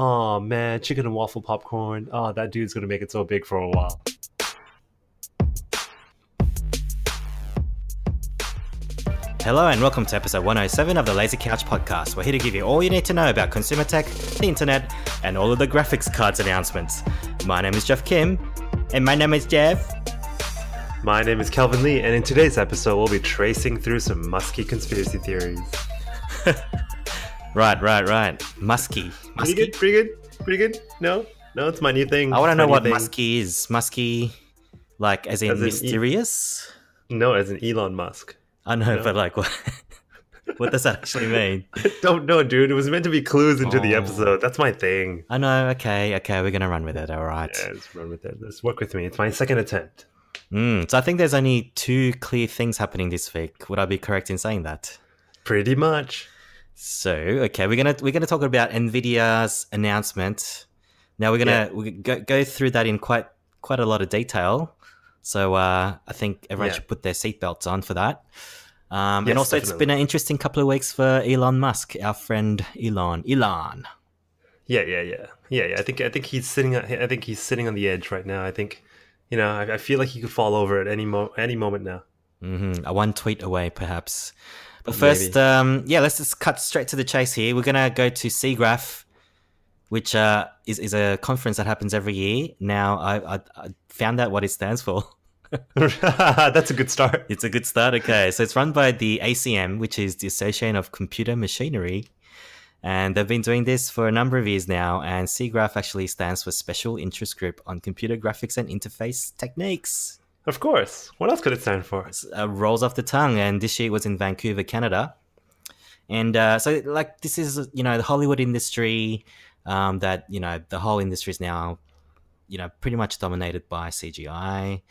Oh man, chicken and waffle popcorn. Oh, that dude's gonna make it so big for a while. Hello and welcome to episode 107 of the Lazy Couch podcast. We're here to give you all you need to know about consumer tech, the internet, and all of the graphics cards announcements. My name is Jeff Kim. And my name is Jeff. My name is Kelvin Lee, and in today's episode, we'll be tracing through some musky conspiracy theories. Right. Musky. Pretty good. No, it's my new thing. I want to It's know my what new thing. musky is. Musky, like as in As in mysterious? No, as in Elon Musk. I know, No. but like, what does that actually mean? I don't know, dude. It was meant to be clues into the Oh. episode. That's my thing. I know, okay, we're going to run with it, all right. Yeah, just run with it. Let's work with me. It's my second attempt. So I think there's only two clear things happening this week. Would I be correct in saying that? Pretty much. So, okay, we're gonna talk about Nvidia's announcement. Now we're gonna go through that in quite a lot of detail. So I think everyone should put their seatbelts on for that. And Yes, also, it's definitely. been an interesting couple of weeks for Elon Musk, our friend Elon. Yeah. I think he's sitting. I think he's sitting on the edge right now. I think, I feel like he could fall over at any moment now. A one tweet away, perhaps. But first, let's just cut straight to the chase here. We're gonna go to SIGGRAPH, which is a conference that happens every year. Now, I found out what it stands for. That's a good start. It's a good start. Okay, so it's run by the ACM, which is the Association of Computer Machinery, and they've been doing this for a number of years now. And SIGGRAPH actually stands for Special Interest Group on Computer Graphics and Interface Techniques. Of course. What else could it stand for? Rolls off the tongue, and this year it was in Vancouver, Canada. And so, like, this is the Hollywood industry. That the whole industry is now, pretty much dominated by CGI.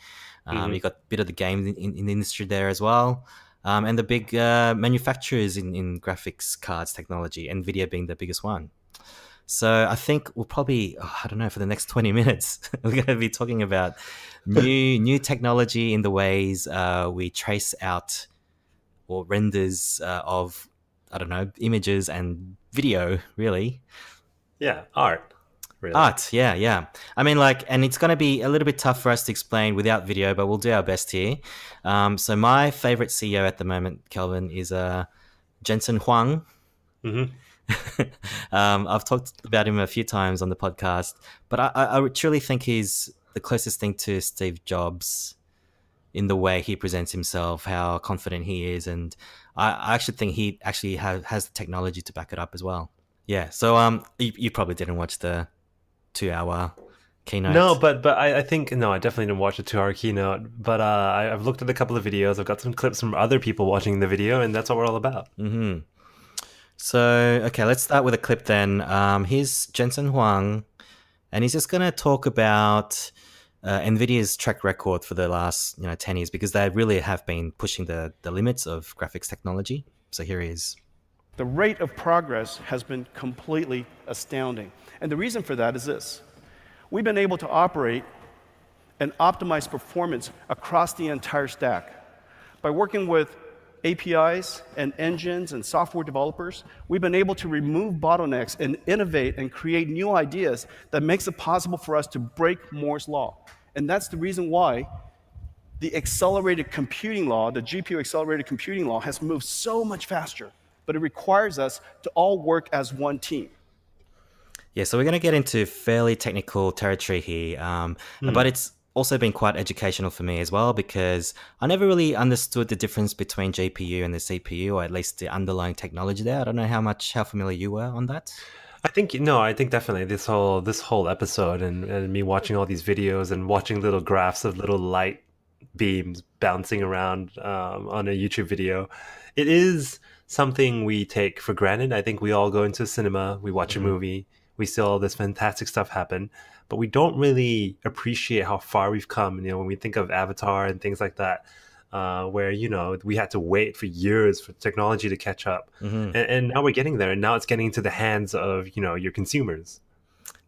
You've got a bit of the game in the industry there as well. And the big manufacturers in graphics cards technology, NVIDIA being the biggest one. So I think we'll probably, for the next 20 minutes, we're going to be talking about new technology in the ways we trace out or renders of, images and video, really. Yeah, art. Really. Art, yeah. I mean, and it's going to be a little bit tough for us to explain without video, but we'll do our best here. So my favorite CEO at the moment, Kelvin, is Jensen Huang. Mm-hmm. I've talked about him a few times on the podcast, but I truly think he's the closest thing to Steve Jobs in the way he presents himself, how confident he is, and I actually think he actually has the technology to back it up as well. Yeah, so you probably didn't watch the 2-hour keynote. No, but I think, no, I definitely didn't watch the 2-hour keynote, but I've looked at a couple of videos. I've got some clips from other people watching the video, and that's what we're all about. Mm-hmm. So, okay, let's start with a clip then. Here's Jensen Huang, and he's just going to talk about NVIDIA's track record for the last 10 years, because they really have been pushing the limits of graphics technology. So here he is. The rate of progress has been completely astounding. And the reason for that is this. We've been able to operate and optimize performance across the entire stack. By working with APIs and engines and software developers, we've been able to remove bottlenecks and innovate and create new ideas that makes it possible for us to break Moore's law. And that's the reason why the accelerated computing law, the GPU accelerated computing law, has moved so much faster. But it requires us to all work as one team. Yeah, so we're going to get into fairly technical territory here, but it's also been quite educational for me as well, because I never really understood the difference between GPU and the CPU, or at least the underlying technology there. I don't know how familiar you were on that. I think definitely this whole episode and me watching all these videos and watching little graphs of little light beams bouncing around on a YouTube video, it is something we take for granted. I think we all go into cinema, we watch a movie, we see all this fantastic stuff happen, but we don't really appreciate how far we've come. When we think of Avatar and things like that, where we had to wait for years for technology to catch up, and now we're getting there, and now it's getting into the hands of your consumers.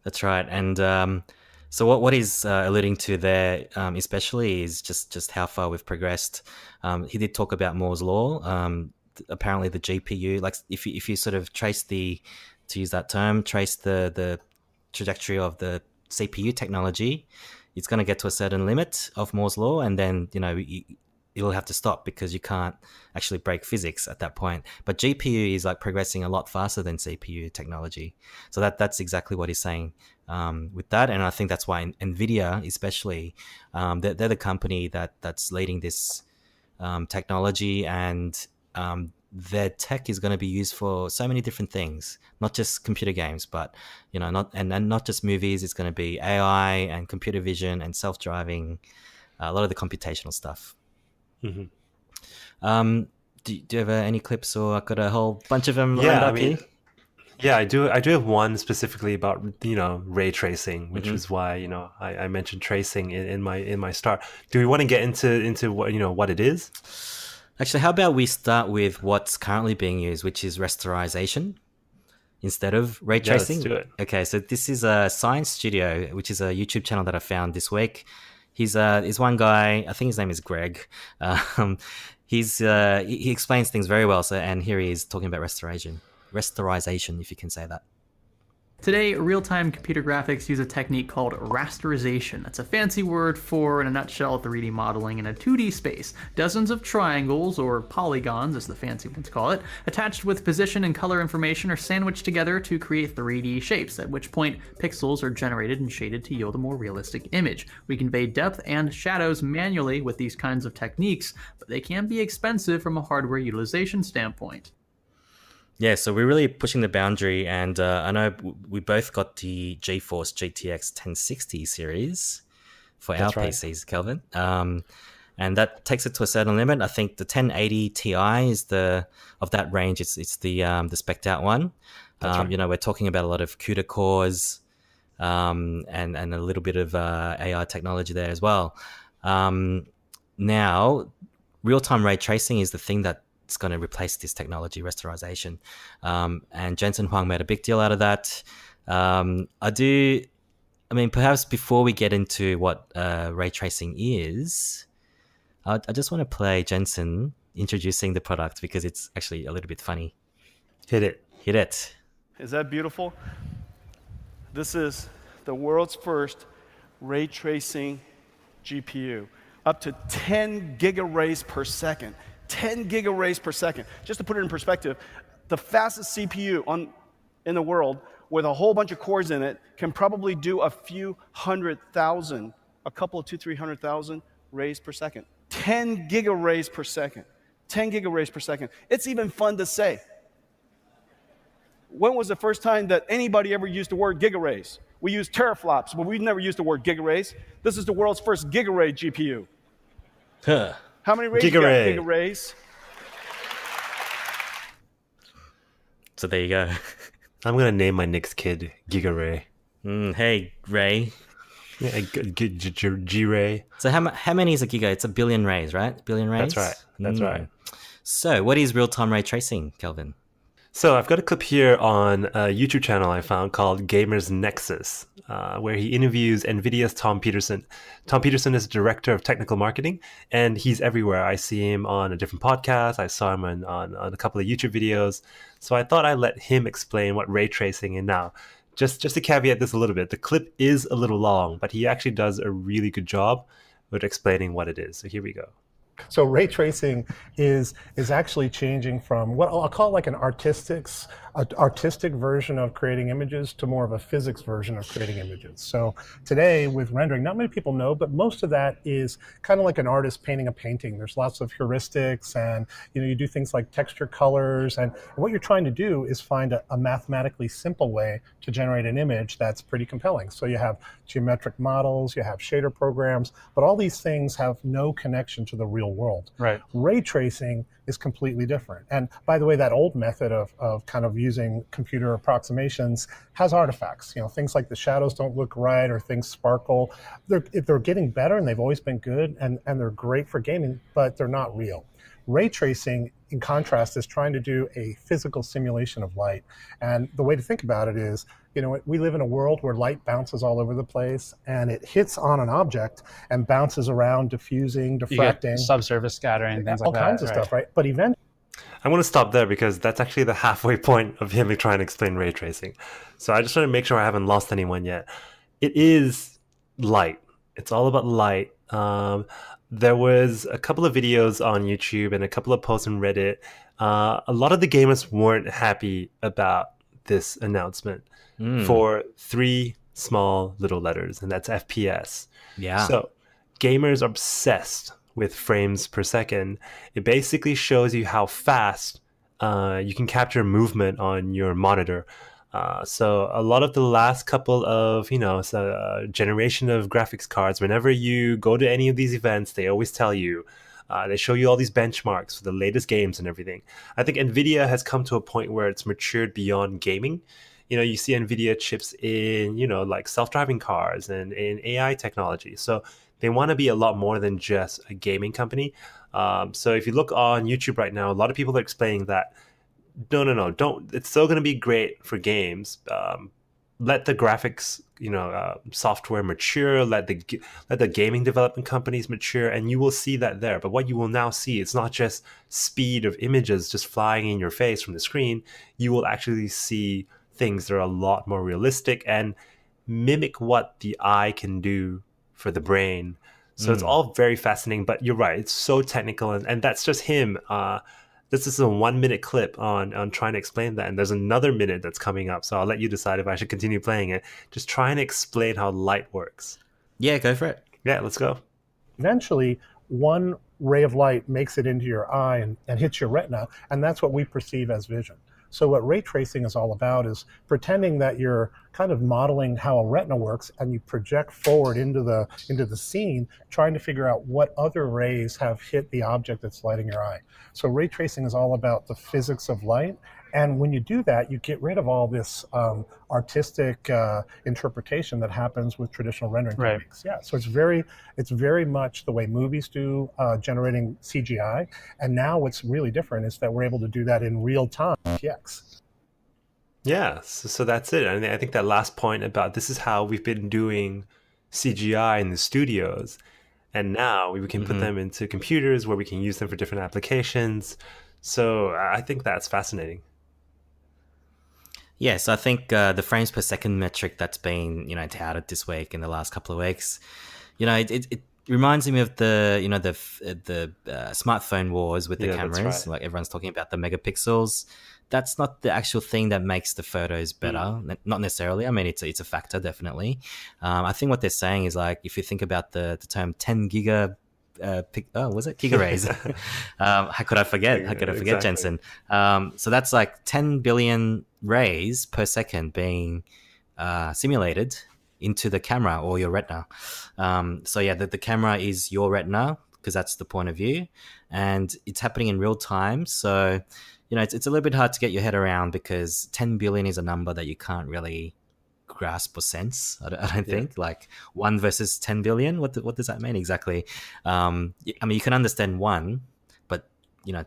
That's right, and so what he's alluding to there, especially, is just how far we've progressed. He did talk about Moore's law. Apparently, the GPU, like if you sort of trace to use that term, trace the trajectory of the CPU technology, it's going to get to a certain limit of Moore's law, and then it'll have to stop because you can't actually break physics at that point. But GPU is like progressing a lot faster than CPU technology, so that's exactly what he's saying with that. And I think that's why NVIDIA, especially, they're the company that's leading this technology, and their tech is going to be used for so many different things, not just computer games, but not just movies. It's going to be AI and computer vision and self-driving, a lot of the computational stuff. Mm-hmm. Do you have any clips, or I've got a whole bunch of them lined up here? Yeah, I do have one specifically about ray tracing, which is why I mentioned tracing in my start. Do we want to get into what what it is? Actually, how about we start with what's currently being used, which is rasterization instead of ray tracing? Let's do it. Okay, so this is a Science Studio, which is a YouTube channel that I found this week. He's one guy, I think his name is Greg. He explains things very well. So, and here he is talking about rasterization, if you can say that. Today, real-time computer graphics use a technique called rasterization. That's a fancy word for, in a nutshell, 3D modeling in a 2D space. Dozens of triangles, or polygons as the fancy ones call it, attached with position and color information are sandwiched together to create 3D shapes, at which point pixels are generated and shaded to yield a more realistic image. We convey depth and shadows manually with these kinds of techniques, but they can be expensive from a hardware utilization standpoint. Yeah, so we're really pushing the boundary, and I know we both got the GeForce GTX 1060 series for our PCs, Kelvin, and that takes it to a certain limit. I think the 1080 Ti is of that range. It's the spec'd out one. Right. We're talking about a lot of CUDA cores, and a little bit of AI technology there as well. Now, real-time ray tracing is the thing that it's going to replace this technology, rasterization. And Jensen Huang made a big deal out of that. Perhaps before we get into what ray tracing is, I just want to play Jensen introducing the product because it's actually a little bit funny. Hit it. Is that beautiful? This is the world's first ray tracing GPU, up to 10 gigaраys per second. 10 gigaраys per second. Just to put it in perspective, the fastest CPU in the world with a whole bunch of cores in it can probably do a few 100,000, a couple of 200,000-300,000 rays per second. 10 gigaраys per second. 10 gigaраys per second. It's even fun to say. When was the first time that anybody ever used the word gigarays? We use teraflops, but we've never used the word gigarays. This is the world's first gigaray GPU. Huh. How many rays? Gigarays. So there you go. I'm going to name my next kid Gigaray. Hey, Ray. Yeah, G-Ray. So how many is a giga? It's a billion rays, right? Billion rays? That's right. So what is real-time ray tracing, Kelvin? So I've got a clip here on a YouTube channel I found called Gamers Nexus, where he interviews NVIDIA's Tom Peterson. Tom Peterson is director of technical marketing, and he's everywhere. I see him on a different podcast. I saw him on a couple of YouTube videos. So I thought I'd let him explain what ray tracing is now. Just to caveat this a little bit, the clip is a little long, but he actually does a really good job with explaining what it is. So here we go. So ray tracing is actually changing from what I'll call like an artistic version of creating images to more of a physics version of creating images. So today with rendering, not many people know, but most of that is kind of like an artist painting a painting. There's lots of heuristics, and you do things like texture colors, and what you're trying to do is find a mathematically simple way to generate an image that's pretty compelling. So you have geometric models, you have shader programs, but all these things have no connection to the real world. Right. Ray tracing is completely different. And by the way, that old method of kind of using computer approximations has artifacts. Things like the shadows don't look right or things sparkle. They're getting better, and they've always been good, and they're great for gaming, but they're not real. Ray tracing, in contrast, is trying to do a physical simulation of light. And the way to think about it is, we live in a world where light bounces all over the place, and it hits on an object and bounces around, diffusing, diffracting. You get subsurface scattering, things like that. All kinds of stuff, right? But eventually, I want to stop there because that's actually the halfway point of him trying to explain ray tracing. So I just want to make sure I haven't lost anyone yet. It is light. It's all about light. There was a couple of videos on YouTube and a couple of posts on Reddit. A lot of the gamers weren't happy about this announcement for 3 small little letters, and that's FPS. Yeah. So gamers are obsessed with frames per second. It basically shows you how fast you can capture movement on your monitor. So a lot of the last couple of, generation of graphics cards, whenever you go to any of these events, they always tell you, they show you all these benchmarks for the latest games and everything. I think NVIDIA has come to a point where it's matured beyond gaming. You see NVIDIA chips in, like self-driving cars and in AI technology. So they want to be a lot more than just a gaming company. So if you look on YouTube right now, a lot of people are explaining that no, don't. It's still going to be great for games. Let the graphics, software mature. Let the gaming development companies mature, and you will see that there. But what you will now see, it's not just speed of images just flying in your face from the screen. You will actually see things that are a lot more realistic and mimic what the eye can do for the brain. So it's all very fascinating. But you're right; it's so technical, and that's just him. This is a 1-minute clip on trying to explain that. And there's another minute that's coming up. So I'll let you decide if I should continue playing it. Just trying to explain how light works. Yeah, go for it. Yeah, let's go. Eventually, one ray of light makes it into your eye and hits your retina, and that's what we perceive as vision. So what ray tracing is all about is pretending that you're kind of modeling how a retina works, and you project forward into the scene, trying to figure out what other rays have hit the object that's lighting your eye. So ray tracing is all about the physics of light. And when you do that, you get rid of all this artistic interpretation that happens with traditional rendering techniques. Yeah, so it's very much the way movies do, generating CGI. And now what's really different is that we're able to do that in real time. PX. Yeah, so that's it. I think that last point about this is how we've been doing CGI in the studios. And now we can put them into computers where we can use them for different applications. So I think that's fascinating. Yes, I think the frames per second metric that's been touted this week in the last couple of weeks, it reminds me of the smartphone wars with the cameras. Right. Like everyone's talking about the megapixels. That's not the actual thing that makes the photos better. Not necessarily. I mean, it's a factor, definitely. I think what they're saying is, like, if you think about the term 10 giga. Was it gigarays? How could I forget? How could I forget, exactly. Jensen? So that's like 10 billion rays per second being simulated into the camera or your retina. So yeah, the camera is your retina because that's the point of view, and it's happening in real time. So it's a little bit hard to get your head around because 10 billion is a number that you can't really grasp or sense. I don't think, like 1 versus 10 billion. What does that mean exactly? I mean, you can understand 1, but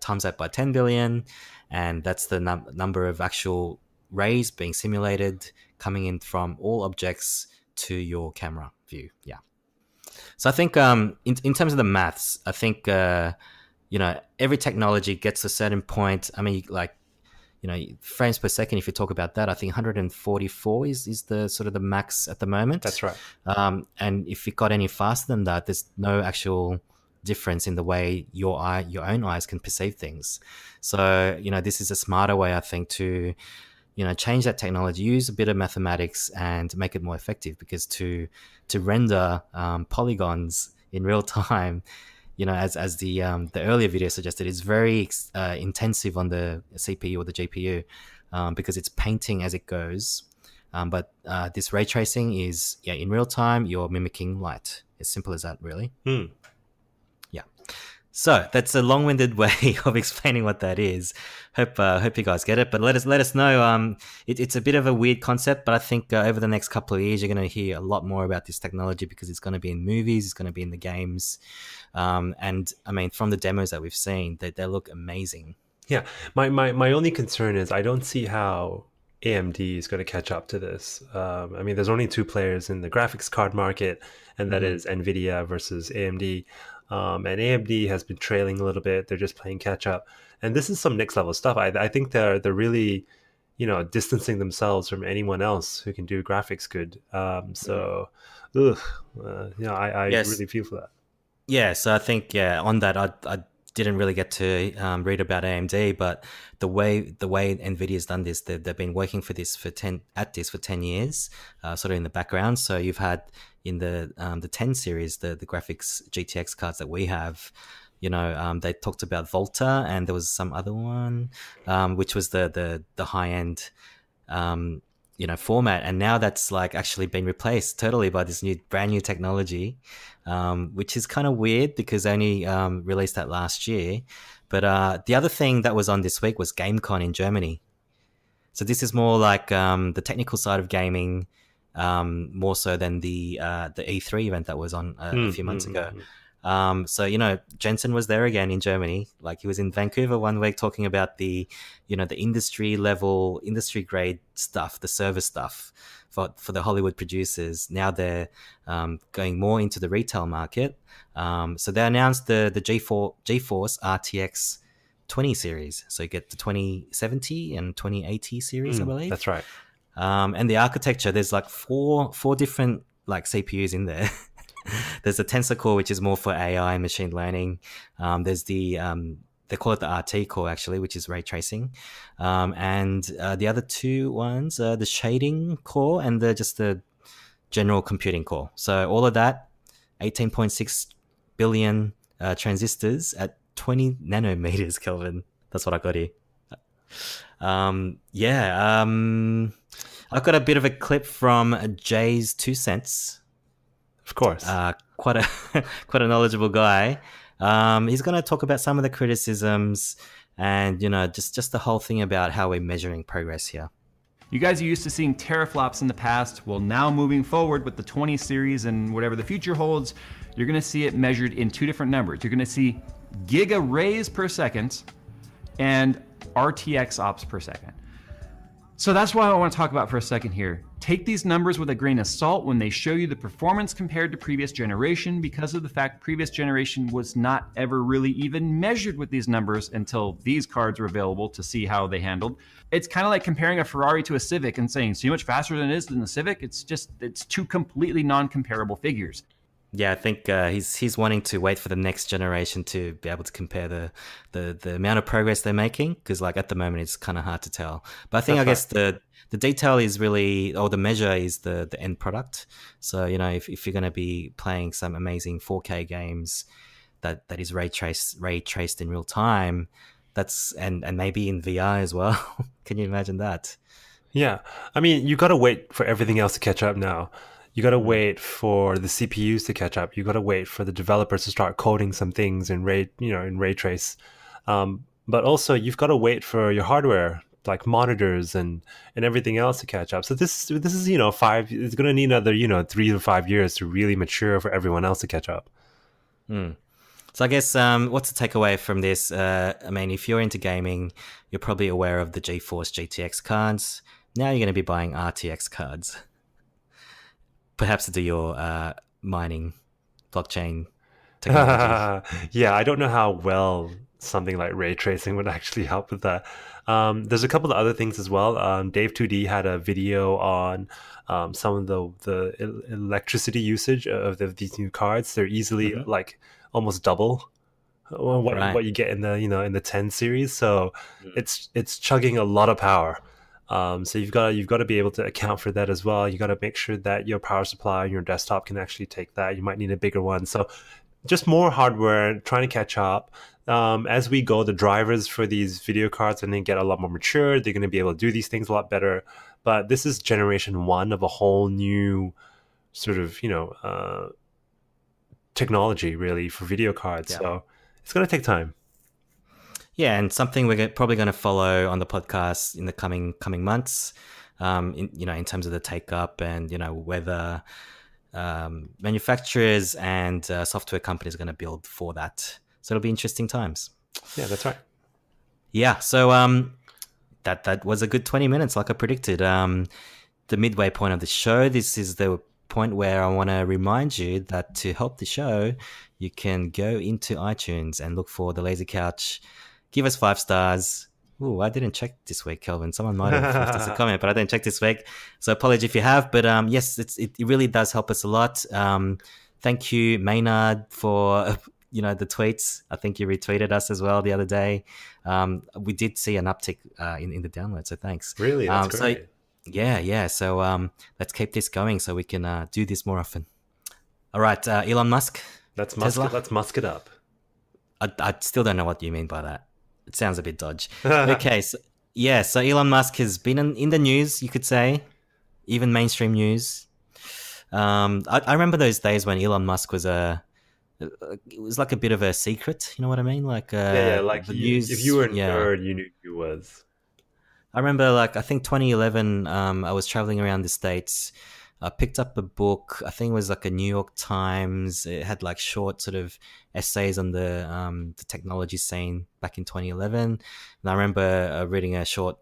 times that by 10 billion, and that's the number of actual rays being simulated coming in from all objects to your camera view. Yeah. So I think in terms of the maths, I think every technology gets a certain point. I mean, frames per second, if you talk about that, I think 144 is the sort of the max at the moment. That's right. And if it got any faster than that, there's no actual difference in the way your own eyes can perceive things. So, this is a smarter way, I think, to, change that technology, use a bit of mathematics and make it more effective, because to render polygons in real time, as the earlier video suggested, is very intensive on the CPU or the GPU because it's painting as it goes. But this ray tracing is, in real time, you're mimicking light. As simple as that, really. Yeah. So that's a long-winded way of explaining what that is. Hope you guys get it. But let us know. It's a bit of a weird concept, but I think over the next couple of years, you're going to hear a lot more about this technology because it's going to be in movies, it's going to be in the games. And I mean, from the demos that we've seen, they look amazing. Yeah. My only concern is I don't see how AMD is going to catch up to this. I mean, there's only 2 players in the graphics card market, and that is NVIDIA versus AMD. and AMD has been trailing a little bit. They're just playing catch up, and this is some next level stuff. I think they're really, distancing themselves from anyone else who can do graphics good. I Yes. really feel for that. Yeah, so I think on that I didn't really get to read about AMD, but the way Nvidia's done this, they've been working for this for 10 years, sort of in the background. So you've had in the 10 series, the graphics GTX cards that we have. They talked about Volta, and there was some other one, which was the high end. Format, and now that's like actually been replaced totally by this brand new technology, which is kind of weird because they only released that last year. But the other thing that was on this week was GameCon in Germany. So this is more like the technical side of gaming, more so than the E3 event that was on a few months ago. So Jensen was there again in Germany. Like, he was in Vancouver one week talking about the industry level, industry grade stuff, the service stuff for the Hollywood producers. Now they're going more into the retail market. So they announced the GeForce RTX 20 series. So you get the 2070 and 2080 series, I believe. That's right. And the architecture, there's like four different like CPUs in there. There's a Tensor Core, which is more for AI machine learning. There's the they call it the RT core, actually, which is ray tracing. And the other two ones are the shading core and just the general computing core. So all of that, 18.6 billion transistors at 20 nanometers Kelvin. That's what I got here. I've got a bit of a clip from Jay's 2 cents. Of course. Quite a knowledgeable guy. He's going to talk about some of the criticisms and, just the whole thing about how we're measuring progress here. You guys are used to seeing teraflops in the past. Well, now moving forward with the 20 series and whatever the future holds, you're going to see it measured in two different numbers. You're going to see giga-rays per second and RTX ops per second. So that's what I want to talk about for a second here. Take these numbers with a grain of salt when they show you the performance compared to previous generation, because of the fact previous generation was not ever really even measured with these numbers until these cards were available to see how they handled. It's kind of like comparing a Ferrari to a Civic and saying, see how much faster than it is than the Civic? It's two completely non-comparable figures. Yeah, I think he's wanting to wait for the next generation to be able to compare the amount of progress they're making, because like at the moment it's kind of hard to tell. But I think I guess the detail is really, or the measure is the end product. So if you're going to be playing some amazing 4K games that is ray traced in real time, that's and maybe in VR as well. Can you imagine that? Yeah, I mean, you got to wait for everything else to catch up now. You got to wait for the CPUs to catch up. You got to wait for the developers to start coding some things in ray trace. But also, you've got to wait for your hardware, like monitors and everything else, to catch up. So this is it's going to need another 3 to 5 years to really mature for everyone else to catch up. So I guess what's the takeaway from this? I mean, if you're into gaming, you're probably aware of the GeForce GTX cards. Now you're going to be buying RTX cards. Perhaps to do your mining, blockchain technology. Yeah, I don't know how well something like ray tracing would actually help with that. There's a couple of other things as well. Dave2D had a video on some of the electricity usage of these new cards. They're easily like almost double what you get in the in the 10 series. So it's chugging a lot of power. So you've got to be able to account for that as well. You got to make sure that your power supply on your desktop can actually take that. You might need a bigger one. So just more hardware, trying to catch up. As we go, the drivers for these video cards are going to get a lot more mature. They're going to be able to do these things a lot better. But this is generation 1 of a whole new sort of, technology really for video cards. Yeah. So it's going to take time. Yeah, and something we're probably going to follow on the podcast in the coming months, in terms of the take up and whether manufacturers and software companies are going to build for that. So it'll be interesting times. Yeah, that's right. Yeah, so that was a good 20 minutes, like I predicted. The midway point of the show. This is the point where I want to remind you that to help the show, you can go into iTunes and look for the Lazy Couch. Give us 5 stars. Ooh, I didn't check this week, Kelvin. Someone might have left us a comment, but I didn't check this week. So apologies if you have. But yes, it really does help us a lot. Thank you, Maynard, for the tweets. I think you retweeted us as well the other day. We did see an uptick in the download, so thanks. Really, that's great. So, yeah. So let's keep this going so we can do this more often. All right, Elon Musk. Let's musk it up. I still don't know what you mean by that. It sounds a bit dodgy. Okay, so Elon Musk has been in the news, you could say, even mainstream news. I remember those days when Elon Musk was it was like a bit of a secret, you know what I mean? Like like the news. If you were a nerd, you knew who was. I remember, I think 2011, I was traveling around the States. I picked up a book. I think it was like a New York Times. It had short sort of essays on the technology scene back in 2011. And I remember reading a short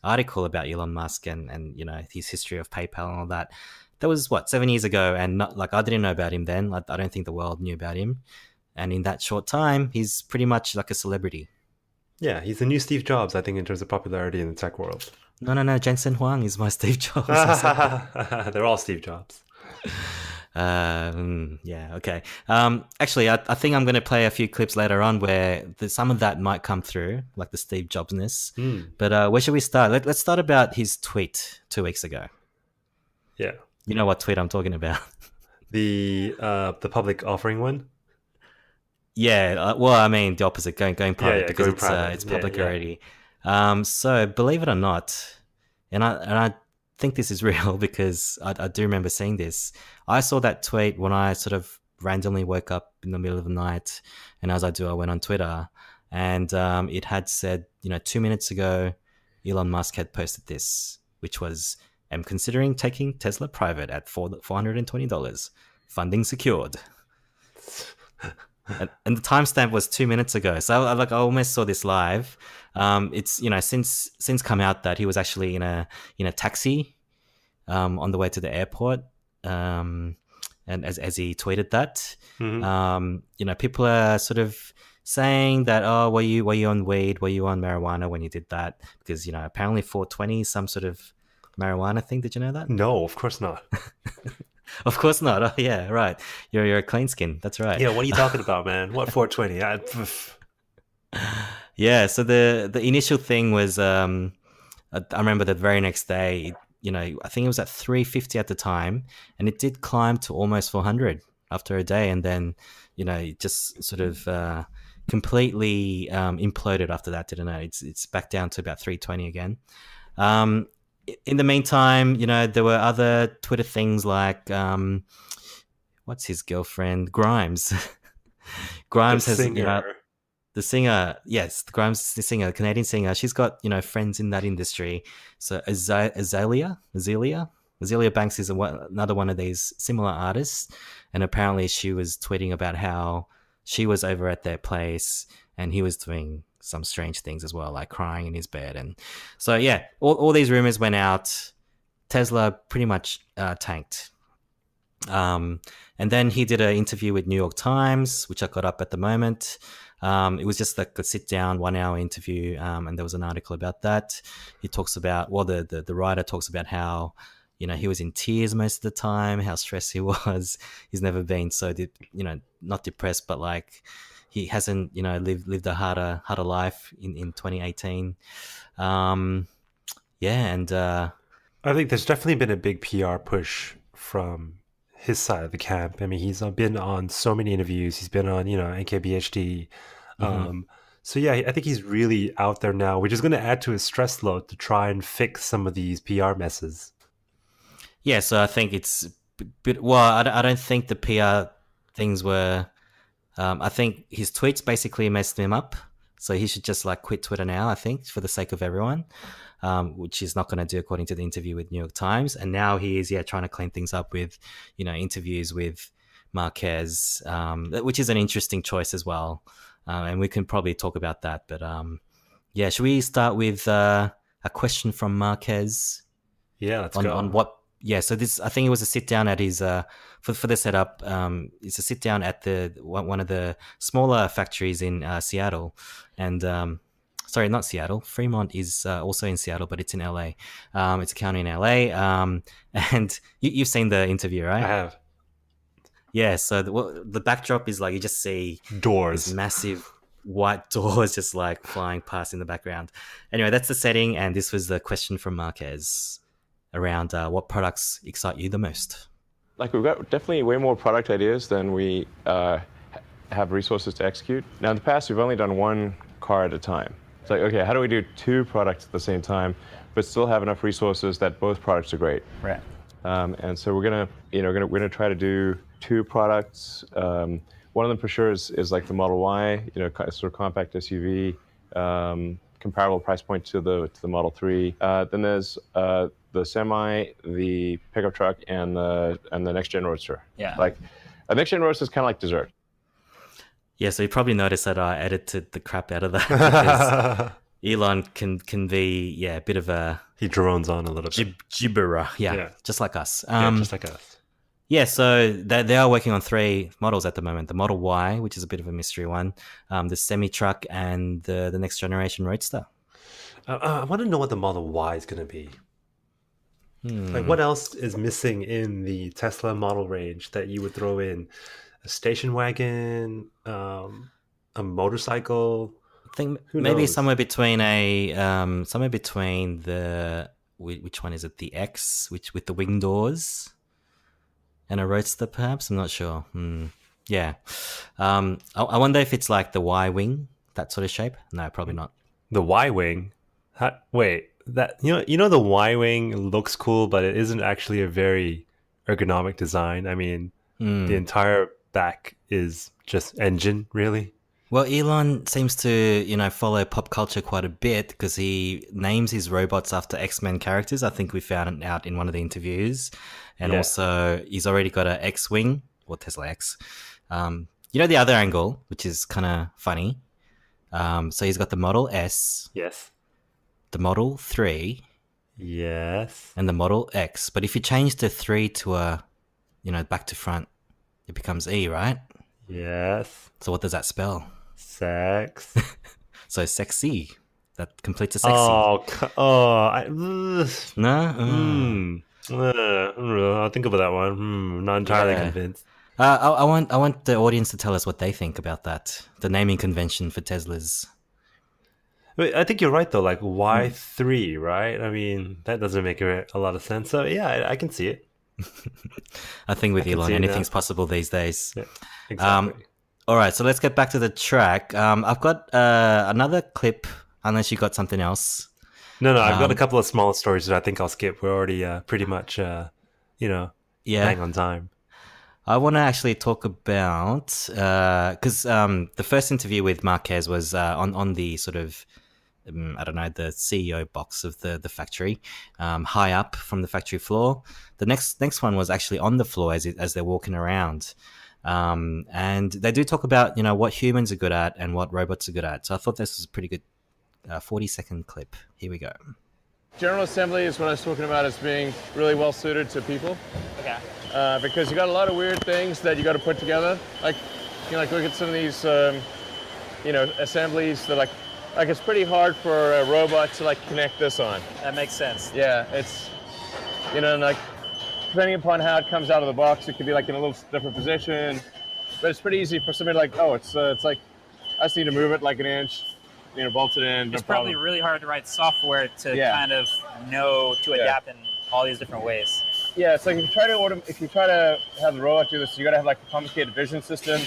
article about Elon Musk and his history of PayPal and all that. That was 7 years ago, and not I didn't know about him then. I don't think the world knew about him. And in that short time, he's pretty much like a celebrity. Yeah, he's the new Steve Jobs, I think, in terms of popularity in the tech world. No. Jensen Huang is my Steve Jobs. They're all Steve Jobs. Yeah, okay. Actually, I think I'm going to play a few clips later on where some of that might come through, like the Steve Jobsness. But where should we start? Let's start about his tweet 2 weeks ago. Yeah. You know what tweet I'm talking about? The public offering one? Yeah, well, I mean the opposite, going private, because it's public already. So believe it or not, and I think this is real because I do remember seeing this. I saw that tweet when I sort of randomly woke up in the middle of the night, and as I do, I went on Twitter, and it had said, 2 minutes ago, Elon Musk had posted this, which was, "I'm considering taking Tesla private at $420, funding secured." And the timestamp was 2 minutes ago, so I almost saw this live. It's since come out that he was actually in a taxi on the way to the airport, and as he tweeted that, people are sort of saying that, oh, were you on weed, were you on marijuana when you did that? Because apparently 420 is some sort of marijuana thing. Did you know that? No, of course not. Of course not. Oh, yeah, right. You're a clean skin. That's right. Yeah, what are you talking about, man? What 420? Yeah, so the initial thing was, I remember the very next day, I think it was at 350 at the time, and it did climb to almost 400 after a day, and then, it just sort of completely imploded after that, didn't it? It's back down to about 320 again. In the meantime, there were other Twitter things like, what's his girlfriend? Grimes. Grimes has, the singer, yes, Grimes, the singer, the Canadian singer. She's got, friends in that industry. So Azealia Banks is another one of these similar artists. And apparently she was tweeting about how she was over at their place and he was doing some strange things as well, like crying in his bed. And so, yeah, all these rumors went out. Tesla pretty much tanked. And then he did an interview with New York Times, which I got up at the moment. It was just like a sit-down 1 hour interview, and there was an article about that. He talks about, the writer talks about how, he was in tears most of the time, how stressed he was. He's never been so, not depressed, but like, he hasn't, lived a harder life in 2018. And I think there's definitely been a big PR push from his side of the camp. I mean, he's been on so many interviews. He's been on, NKBHD. So yeah, I think he's really out there now, which is going to add to his stress load to try and fix some of these PR messes. Yeah, so I think it's, I don't think the PR things were. I think his tweets basically messed him up, so he should just quit Twitter now, I think, for the sake of everyone, which he's not going to do according to the interview with New York Times. And now he is, trying to clean things up with, interviews with Marquez, which is an interesting choice as well. And we can probably talk about that. But should we start with a question from Marquez? Yeah, let's go. On what yeah, so this I think it was a sit down at his for the setup. It's a sit down at the one of the smaller factories in Seattle, and sorry, not Seattle. Fremont is also in Seattle, but it's in LA. It's a county in LA. And you've seen the interview, right? I have Yeah. So the backdrop is like you just see doors. this massive white doors just like flying past in the background. Anyway, that's the setting, and this was the question from Marquez around what products excite you the most. Like, we've got definitely way more product ideas than we have resources to execute. Now, in the past, we've only done one car at a time. It's like, okay, how do we do two products at the same time, but still have enough resources that both products are great? Right. And so we're gonna try to do two products. One of them for sure is like the Model Y, sort of compact SUV, comparable price point to the Model 3. Then there's the Semi, the pickup truck, and the next gen Roadster. Yeah. Like a next gen Roadster is kind of like dessert. Yeah, so you probably noticed that I edited the crap out of that because Elon can be a bit of a He drones on a little bit. gibberer, Yeah. just like us. Just like us. Yeah, so they are working on 3 models at the moment: the Model Y, which is a bit of a mystery one, the semi truck, and the next generation Roadster. I want to know what the Model Y is going to be. Like, what else is missing in the Tesla model range that you would throw in? A station wagon, a motorcycle. I think Who maybe knows? somewhere between the which one is it? The X, which with the wing doors, and a Roadster, perhaps. I'm not sure. Yeah, I wonder if it's like the Y wing, that sort of shape. No, probably not. The Y wing. Wait, that you know the Y wing looks cool, but it isn't actually a very ergonomic design. I mean, the entire back is just engine, really. Well, Elon seems to, follow pop culture quite a bit because he names his robots after X-Men characters. I think we found it out in one of the interviews. And Yeah. also, he's already got an X-Wing, or Tesla X. The other angle, which is kind of funny. So he's got the Model S, Yes. the Model 3, Yes. and the Model X. But if you change the 3 to a, back to front, it becomes E, right? Yes. So what does that spell? Sex. So sexy. That completes a sexy. No. No? I'll think about that one. Not entirely Yeah. convinced. I want the audience to tell us what they think about that. The naming convention for Teslas. Wait, I think you're right though. Like Y3, right? I mean, that doesn't make a lot of sense. So yeah, I can see it. I think with I can Elon, see it now. anything's possible these days. Yeah, exactly. All right, so let's get back to the track. I've got another clip, unless you got something else. No, I've got a couple of small stories that I think I'll skip. We're already pretty much, Yeah. bang on time. I want to actually talk about because the first interview with Marquez was on the sort of the CEO box of the factory, high up from the factory floor. The next one was actually on the floor as they're walking around, and they do talk about what humans are good at and what robots are good at. So I thought this was a pretty good 40-second clip. Here we go. General assembly is what I was talking about as being really well suited to people. Okay. Because you got a lot of weird things that you got to put together. Like, look at some of these, assemblies that like it's pretty hard for a robot to connect this on. That makes sense. Yeah, it's, depending upon how it comes out of the box, it could be in a little different position. But it's pretty easy for somebody it's like, I just need to move it like an inch, bolt it in. It's probably really hard to write software to kind of know to adapt in all these different ways. Yeah, it's like if you try to have the robot do this, you got to have a complicated vision system,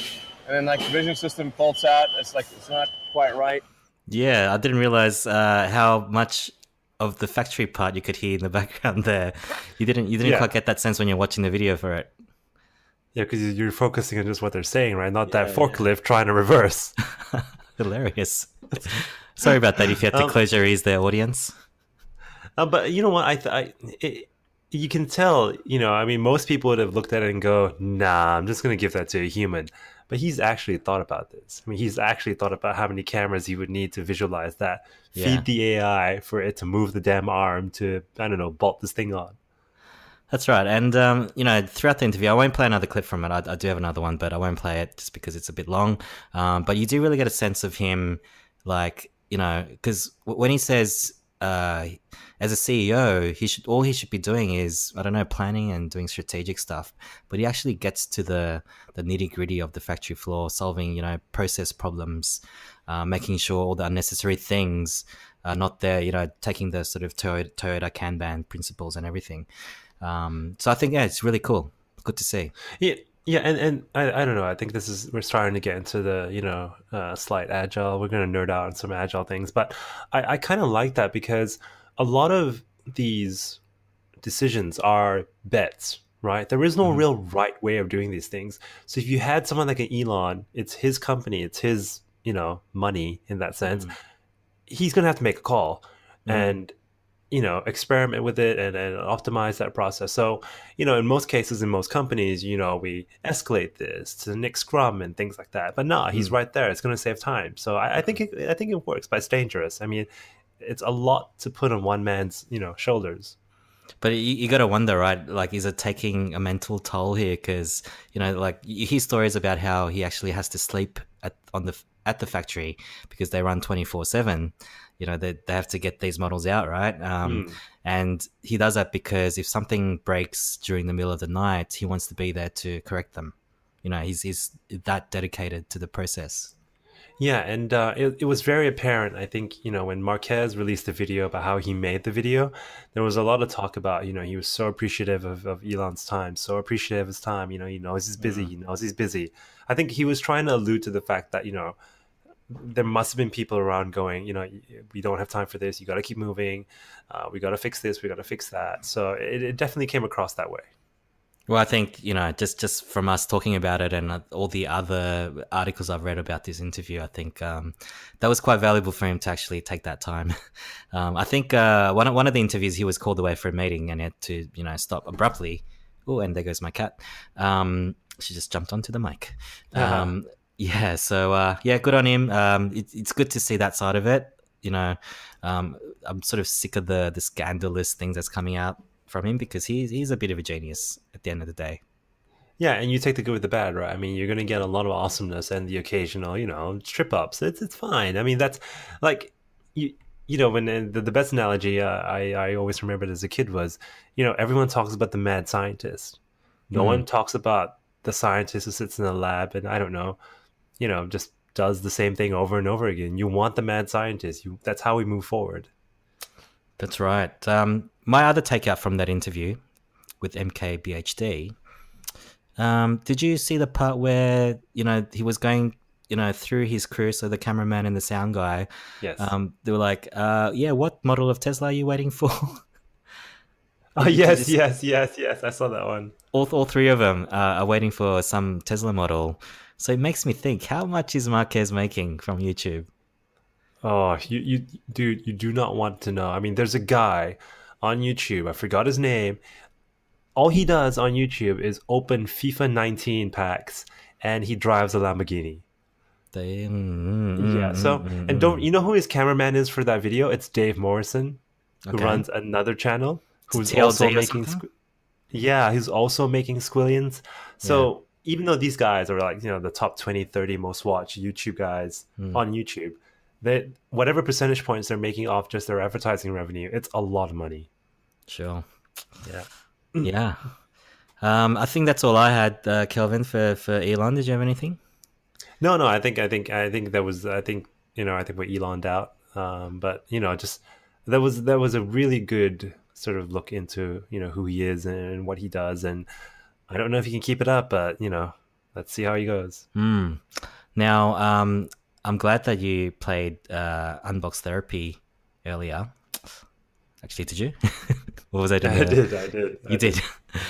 and then the vision system faults out. It's it's not quite right. Yeah, I didn't realize how much of the factory part you could hear in the background there. You didn't quite get that sense when you're watching the video for it. Yeah, because you're focusing on just what they're saying, right? Not that forklift trying to reverse. Hilarious. Sorry about that if you had to close your ears there, audience. But you know what? You can tell, most people would have looked at it and go, nah, I'm just going to give that to a human. But he's actually thought about this. I mean, he's actually thought about how many cameras he would need to visualize that. Yeah. Feed the AI for it to move the damn arm to, bolt this thing on. That's right. And, throughout the interview, I won't play another clip from it. I do have another one, but I won't play it just because it's a bit long. But you do really get a sense of him, because when he says, as a CEO, he should be doing is, I don't know, planning and doing strategic stuff. But he actually gets to the nitty gritty of the factory floor, solving, process problems, making sure all the unnecessary things are not there, taking the sort of Toyota Kanban principles and everything. So I think, it's really cool. Good to see. Yeah, and I don't know. I think we're starting to get into the slight agile. We're going to nerd out on some agile things, but I kind of like that because a lot of these decisions are bets, right? There is no real right way of doing these things. So if you had someone like an Elon, it's his company, it's his money in that sense. He's going to have to make a call and experiment with it and optimize that process. So, in most cases, in most companies, we escalate this to the next Scrum and things like that. But no, he's right there. It's going to save time. So I think it works, but it's dangerous. I mean, it's a lot to put on one man's, shoulders. But you got to wonder, right? Like, is it taking a mental toll here? Because you hear stories about how he actually has to sleep at the factory because they run 24/7. They have to get these models out, right? And he does that because if something breaks during the middle of the night, he wants to be there to correct them. He's that dedicated to the process. Yeah, and it was very apparent, I think, when Marquez released the video about how he made the video, there was a lot of talk about, he was so appreciative of Elon's time, so appreciative of his time, he knows he's busy. I think he was trying to allude to the fact that, there must have been people around going, we don't have time for this. You got to keep moving. We got to fix this. We got to fix that. So it definitely came across that way. Well, I think, just from us talking about it and all the other articles I've read about this interview, I think that was quite valuable for him to actually take that time. I think one of the interviews, he was called away for a meeting and had to, stop abruptly. Oh, and there goes my cat. She just jumped onto the mic. Yeah, so good on him. It's good to see that side of it. I'm sort of sick of the scandalous things that's coming out from him because he's a bit of a genius at the end of the day. Yeah, and you take the good with the bad, right? I mean, you're going to get a lot of awesomeness and the occasional, trip ups. It's fine. I mean, that's like when the best analogy I always remembered as a kid was, everyone talks about the mad scientist. No one talks about the scientist who sits in the lab and I don't know. Just does the same thing over and over again. You want the mad scientist. That's how we move forward. That's right. My other takeout from that interview with MKBHD, did you see the part where, he was going, through his crew, so the cameraman and the sound guy? Yes. They were like, what model of Tesla are you waiting for? Oh, yes. I saw that one. All three of them are waiting for some Tesla model. So it makes me think, how much is Marquez making from YouTube? Oh, you do not want to know. I mean, there's a guy on YouTube, I forgot his name. All he does on YouTube is open FIFA 19 packs, and he drives a Lamborghini. Yeah, so, and don't you know who his cameraman is for that video? It's Dave Morrison, who runs another channel, who's also making... he's also making Squillions. So... even though these guys are like, the top 20, 30 most watched YouTube guys on YouTube, whatever percentage points they're making off just their advertising revenue, it's a lot of money. Sure. Yeah. Yeah. I think that's all I had, Kelvin, for Elon. Did you have anything? No, I think that was, I think we Elon'd out. But, just that was a really good sort of look into, who he is and what he does. And I don't know if he can keep it up, but, let's see how he goes. Now, I'm glad that you played Unbox Therapy earlier. Actually, did you? What was I doing? I did. You did?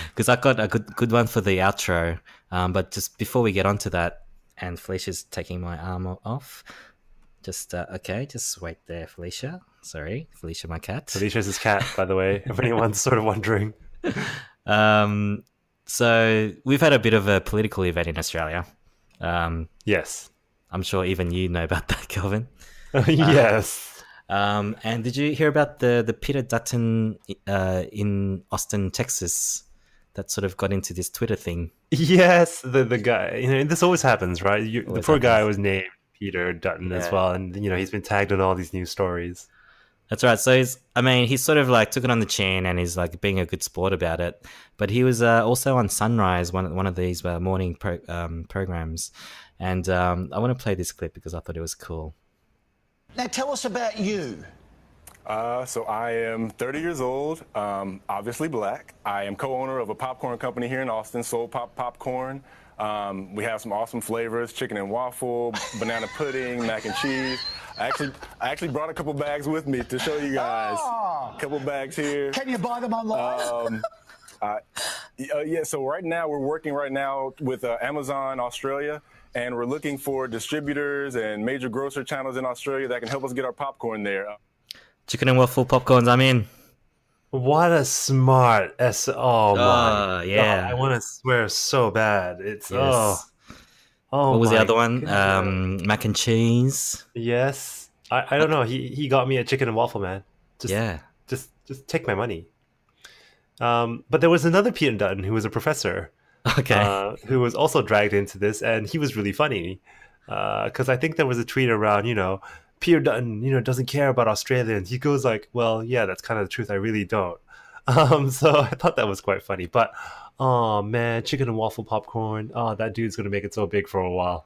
Because I got a good one for the outro. But just before we get onto that, and Felicia's taking my arm off. Just wait there, Felicia. Sorry, Felicia, my cat. Felicia's his cat, by the way, if anyone's sort of wondering. So we've had a bit of a political event in Australia. Yes. I'm sure even you know about that, Kelvin. Yes. And did you hear about the Peter Dutton in Austin, Texas that sort of got into this Twitter thing. Yes, the guy. You know, this always happens, right? The poor guy was named Peter Dutton as well, and you know he's been tagged in all these news stories. That's right. So he sort of like took it on the chin and he's like being a good sport about it. But he was also on Sunrise, one of these morning programs, and I want to play this clip because I thought it was cool. Now tell us about you. So I am 30 years old, obviously black. I am co-owner of a popcorn company here in Austin, Soul Pop Popcorn. We have some awesome flavors: chicken and waffle, banana pudding, mac and cheese. I actually brought a couple bags with me to show you guys. A couple bags here. Can you buy them online? Yeah, so right now we're working with Amazon Australia, and we're looking for distributors and major grocery channels in Australia that can help us get our popcorn there. Chicken and waffle popcorns, I'm in. What a smart oh my yeah. God, I want to swear so bad. It's yes. Oh, what was the other one? God. Mac and cheese. Yes. I don't know. He got me a chicken and waffle, man. Just take my money. But there was another Peter Dutton who was a professor. Okay. Who was also dragged into this, and he was really funny. Because I think there was a tweet around, you know, Peter Dutton, you know, doesn't care about Australians. He goes like, well, yeah, that's kind of the truth. I really don't. So I thought that was quite funny. But oh man, chicken and waffle popcorn. Oh, that dude's gonna make it so big for a while.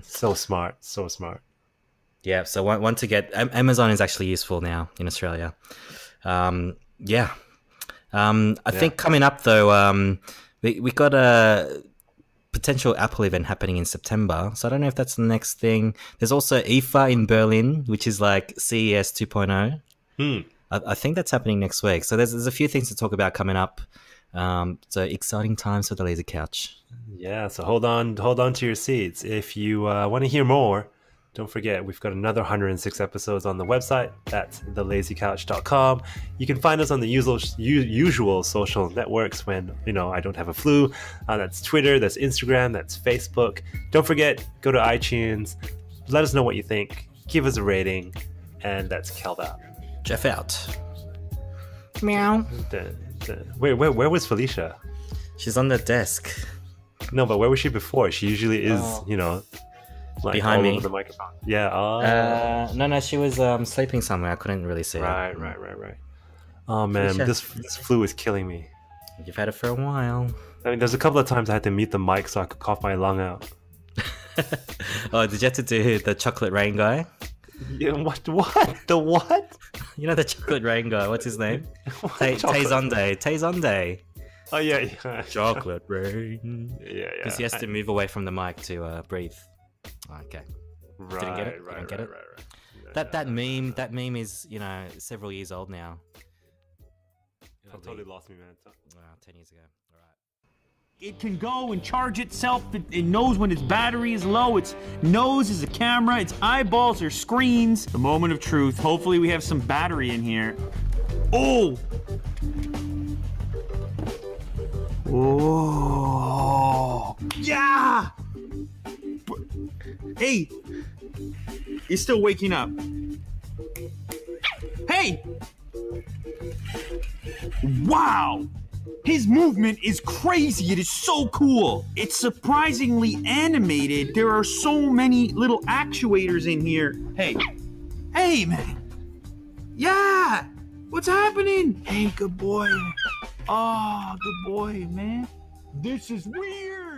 So smart, so smart. Yeah. So one to get Amazon is actually useful now in Australia. I think coming up though, we got a potential Apple event happening in September. So I don't know if that's the next thing. There's also IFA in Berlin, which is like CES 2.0. I think that's happening next week. So there's a few things to talk about coming up. So exciting times for the Lazy Couch. Yeah, so hold on to your seats. If you want to hear more, don't forget we've got another 106 episodes on the website. That's thelazycouch.com. You can find us on the usual social networks when, you know, I don't have a flu. That's Twitter, that's Instagram, that's Facebook. Don't forget, go to iTunes. Let us know what you think. Give us a rating. And that's Kelv out. Jeff out. Meow. Where was Felicia? She's on the desk. No, but where was she before? She usually is, you know, like behind me over the microphone. Yeah. No, she was sleeping somewhere. I couldn't really see her. Right. Oh man, this flu is killing me. You've had it for a while. I mean, there's a couple of times I had to mute the mic so I could cough my lung out. Oh, did you have to do the chocolate rain guy? Yeah, what? The what? You know the chocolate rain guy. What's his name? Tay Oh yeah. Chocolate rain. Yeah. Because he has to move away from the mic to breathe. Okay. Right. Didn't get it. Right. That meme is, you know, several years old now. I totally lost me, man. 10 years ago. All right. It can go and charge itself. It knows when its battery is low. Its nose is a camera. Its eyeballs are screens. The moment of truth. Hopefully we have some battery in here. Oh! Oh! Yeah! Hey! He's still waking up. Hey! Wow! His movement is crazy. It is so cool. It's surprisingly animated. There are so many little actuators in here. Hey, man. Yeah. What's happening? Hey, good boy. Oh, good boy, man. This is weird.